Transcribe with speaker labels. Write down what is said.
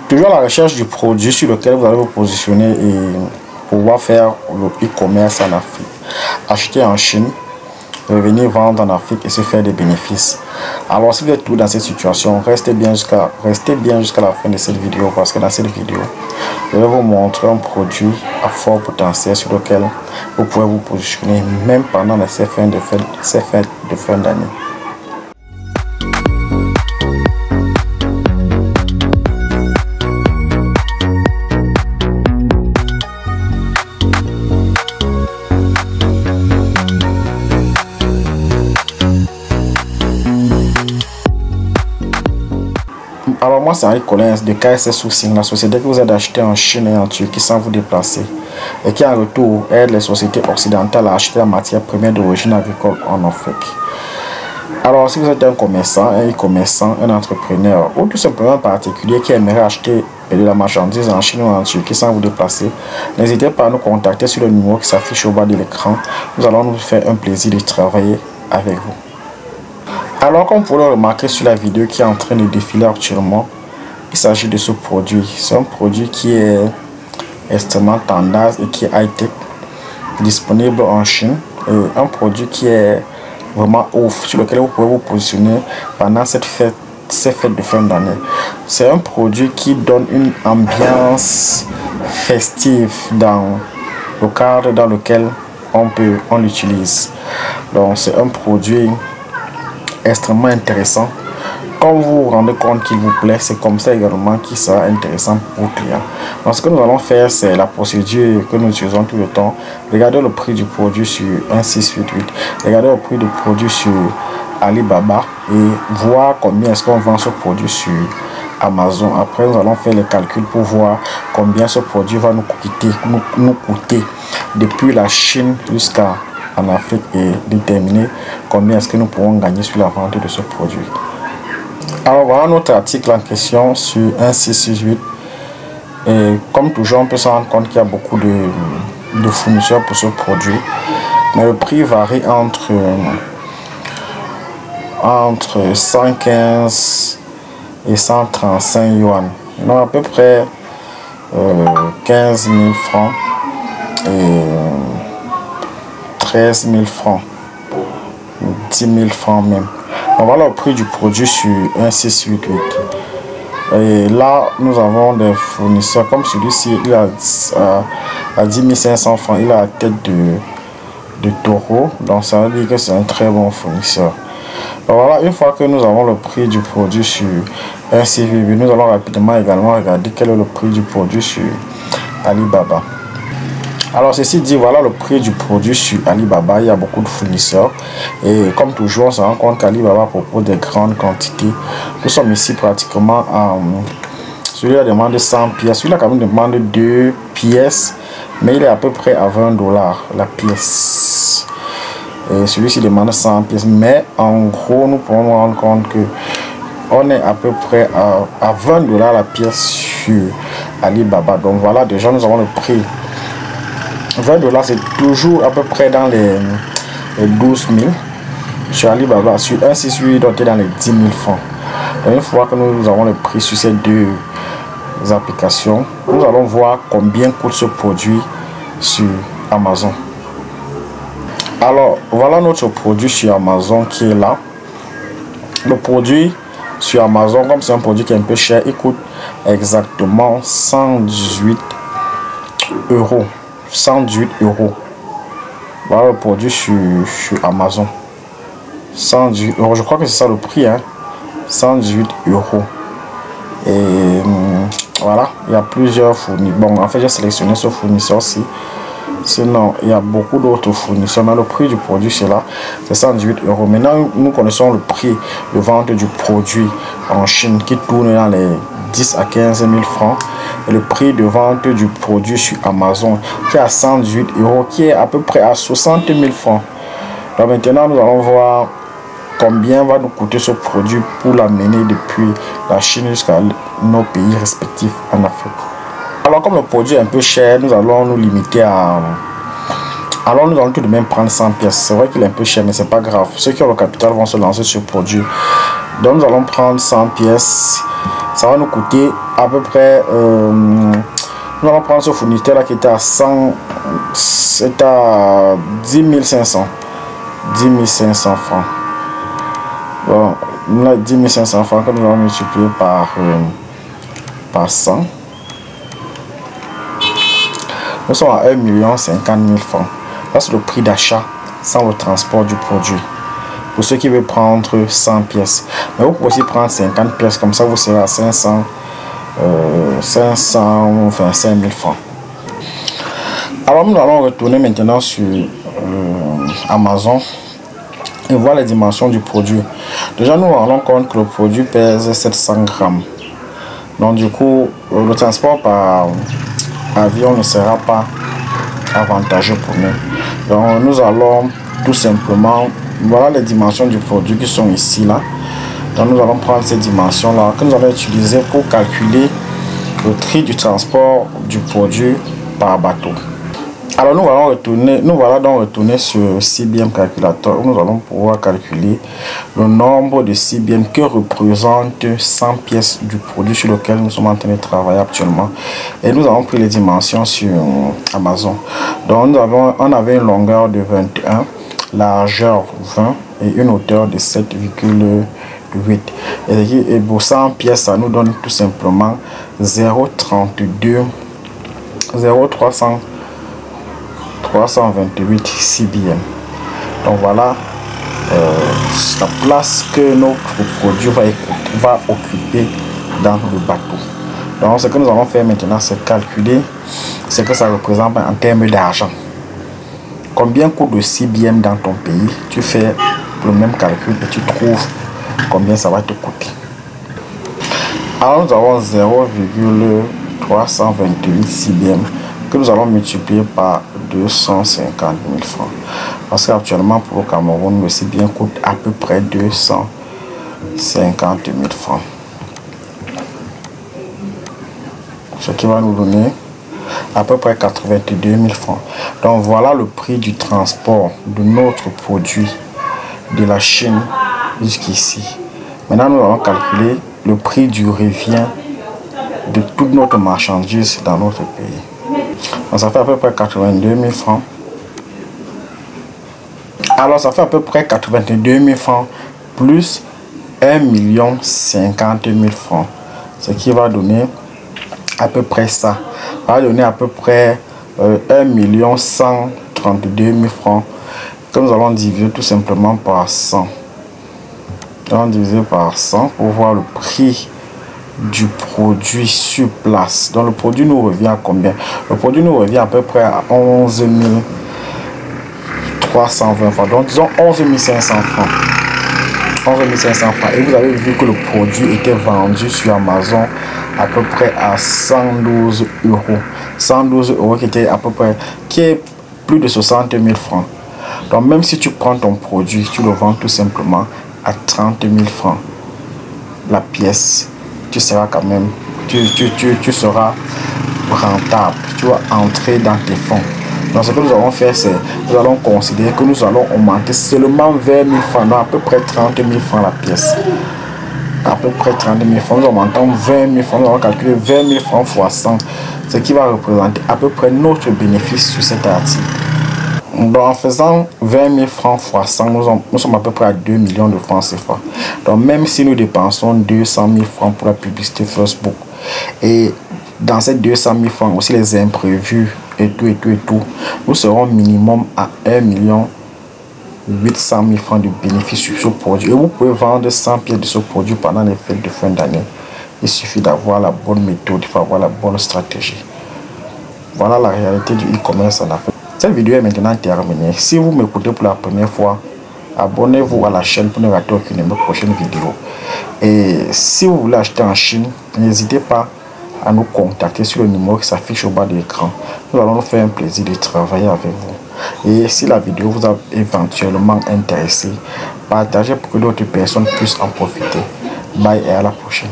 Speaker 1: Toujours à la recherche du produit sur lequel vous allez vous positionner et pouvoir faire le e-commerce en Afrique. Acheter en Chine, revenir vendre en Afrique et se faire des bénéfices. Alors si vous êtes tout dans cette situation, restez bien jusqu'à la fin de cette vidéo, parce que dans cette vidéo, je vais vous montrer un produit à fort potentiel sur lequel vous pouvez vous positionner même pendant ces fêtes de fin d'année. Alors moi c'est Henri Collins de KSS Sourcing, la société que vous êtes acheté en Chine et en Turquie sans vous déplacer et qui en retour aide les sociétés occidentales à acheter la matière première d'origine agricole en Afrique. Alors si vous êtes un commerçant, un e-commerçant, un entrepreneur ou tout simplement un particulier qui aimerait acheter de la marchandise en Chine ou en Turquie sans vous déplacer, n'hésitez pas à nous contacter sur le numéro qui s'affiche au bas de l'écran. Nous allons nous faire un plaisir de travailler avec vous. Alors comme vous pouvez le remarquer sur la vidéo qui est en train de défiler actuellement, il s'agit de ce produit. C'est un produit qui est extrêmement tendance et qui est high-tech, disponible en Chine. Et un produit qui est vraiment ouf, sur lequel vous pouvez vous positionner pendant ces fêtes de fin d'année. C'est un produit qui donne une ambiance festive dans le cadre dans lequel on l'utilise. Donc c'est un produit extrêmement intéressant. Quand vous vous rendez compte qu'il vous plaît, c'est comme ça également qu'il sera intéressant pour vos clients. Donc ce que nous allons faire, c'est la procédure que nous utilisons tout le temps. Regardez le prix du produit sur 1688, regardez le prix du produit sur Alibaba et voir combien est-ce qu'on vend ce produit sur Amazon. Après nous allons faire les calculs pour voir combien ce produit va nous coûter depuis la Chine jusqu'à en Afrique et déterminer combien est-ce que nous pourrons gagner sur la vente de ce produit. Alors voilà notre article en question sur 1668 et comme toujours on peut se rendre compte qu'il y a beaucoup de fournisseurs pour ce produit, mais le prix varie entre 115 et 135 yuan, donc à peu près 15 000 francs et 13 000 francs, 10 000 francs même. On va le prix du produit sur 1688. Et là, nous avons des fournisseurs comme celui-ci, il a à 10 500 francs, il a la tête de taureau, donc ça veut dire que c'est un très bon fournisseur. Donc voilà, une fois que nous avons le prix du produit sur 1688, nous allons rapidement également regarder quel est le prix du produit sur Alibaba. Alors ceci dit, voilà le prix du produit sur Alibaba. Il y a beaucoup de fournisseurs et comme toujours on se rend compte qu'Alibaba propose des grandes quantités. Nous sommes ici pratiquement à celui-là demande 100 pièces, celui-là quand même demande 2 pièces, mais il est à peu près à 20 $ la pièce. Et celui-ci demande 100 pièces, mais en gros nous pouvons nous rendre compte que on est à peu près à 20 $ la pièce sur Alibaba. Donc voilà, déjà nous avons le prix. 20 $ c'est toujours à peu près dans les 12 000 sur Alibaba. Sur 1688 donc est dans les 10 000 francs. Et une fois que nous avons le prix sur ces deux applications, nous allons voir combien coûte ce produit sur Amazon. Alors voilà notre produit sur Amazon qui est là. Le produit sur Amazon, comme c'est un produit qui est un peu cher, il coûte exactement 118 €. 118 €. Voilà le produit sur Amazon. 118 €. Je crois que c'est ça le prix. 118 €. Et voilà, il y a plusieurs fournisseurs. Bon, en fait, j'ai sélectionné ce fournisseur-ci. Sinon, il y a beaucoup d'autres fournisseurs. Mais le prix du produit, c'est là. C'est 118 €. Maintenant, nous connaissons le prix de vente du produit en Chine qui tourne dans les 10 à 15 000 francs. Et le prix de vente du produit sur Amazon qui est à 118 €, qui est à peu près à 60 000 francs. Donc maintenant nous allons voir combien va nous coûter ce produit pour l'amener depuis la Chine jusqu'à nos pays respectifs en Afrique. Alors comme le produit est un peu cher, nous allons nous limiter à... Alors nous allons tout de même prendre 100 pièces. C'est vrai qu'il est un peu cher mais c'est pas grave. Ceux qui ont le capital vont se lancer sur le produit. Donc nous allons prendre 100 pièces. Ça va nous coûter à peu près... nous allons prendre ce fournisseur là qui était à 100... C'est à 10 500. 10 500 francs. Bon, là, 10 500 francs que nous allons multiplier par 100. Nous sommes à 1 50 000 francs. Là, c'est le prix d'achat sans le transport du produit. Pour ceux qui veulent prendre 100 pièces. Mais vous pouvez aussi prendre 50 pièces. Comme ça, vous serez à 525 000 francs. Alors, nous allons retourner maintenant sur Amazon et voir les dimensions du produit. Déjà, nous allons compte que le produit pèse 700 grammes. Donc, du coup, le transport par avion ne sera pas avantageux pour nous. Donc, nous allons tout simplement, voilà les dimensions du produit qui sont ici là. Donc, nous allons prendre ces dimensions là que nous allons utiliser pour calculer le prix du transport du produit par bateau. Alors nous voilà donc retourner sur CBM calculateur où nous allons pouvoir calculer le nombre de CBM que représente 100 pièces du produit sur lequel nous sommes en train de travailler actuellement. Et nous avons pris les dimensions sur Amazon. Donc on avait une longueur de 21, largeur 20 et une hauteur de 7,8. Et pour 100 pièces, ça nous donne tout simplement 0,32 328 CBM. Donc voilà la place que notre produit va occuper dans le bateau. Donc ce que nous allons faire maintenant, c'est calculer ce que ça représente en termes d'argent. Combien coûte le CBM dans ton pays? Tu fais le même calcul et tu trouves combien ça va te coûter. Alors nous avons 0,328 CBM que nous allons multiplier par 250 000 francs. Parce qu'actuellement pour le Cameroun, le CBM coûte à peu près 250 000 francs. Ce qui va nous donner à peu près 82 000 francs. Donc voilà le prix du transport de notre produit de la Chine jusqu'ici. Maintenant nous allons calculer le prix du revient de toute notre marchandise dans notre pays. Donc ça fait à peu près 82 000 francs. Alors ça fait à peu près 82 000 francs plus 1 50 000 francs. Ce qui va donner à peu près ça. Ça va donner à peu près 1 132 000 francs que nous allons diviser tout simplement par 100. Nous allons diviser par 100 pour voir le prix du produit sur place. Donc le produit nous revient à combien? Le produit nous revient à peu près à 11 320 francs. Donc disons 11 500 francs. 11 500 francs. Et vous avez vu que le produit était vendu sur Amazon à peu près à 112 euros. 112 euros qui était à peu près, qui est plus de 60 000 francs. Donc même si tu prends ton produit, tu le vends tout simplement à 30 000 francs la pièce, tu seras quand même, tu seras rentable, tu vas entrer dans tes fonds. Donc ce que nous allons faire, c'est nous allons considérer que nous allons augmenter seulement 20 000 francs, donc à peu près 30 000 francs la pièce. À peu près 30 000 francs, nous augmentons 20 000 francs, nous allons calculer 20 000 francs fois 100, ce qui va représenter à peu près notre bénéfice sur cet article. Donc en faisant 20 000 francs fois 100, nous sommes à peu près à 2 millions de francs CFA. Donc même si nous dépensons 200 000 francs pour la publicité Facebook, et dans ces 200 000 francs aussi les imprévus et tout, nous serons minimum à 1 800 000 francs de bénéfice sur ce produit. Et vous pouvez vendre 100 pièces de ce produit pendant les fêtes de fin d'année. Il suffit d'avoir la bonne méthode, il faut avoir la bonne stratégie. Voilà la réalité du e-commerce en Afrique. Cette vidéo est maintenant terminée. Si vous m'écoutez pour la première fois, abonnez-vous à la chaîne pour ne rater aucune de mes prochaines vidéos. Et si vous voulez acheter en Chine, n'hésitez pas à nous contacter sur le numéro qui s'affiche au bas de l'écran. Nous allons nous faire un plaisir de travailler avec vous. Et si la vidéo vous a éventuellement intéressé, partagez pour que d'autres personnes puissent en profiter. Bye et à la prochaine.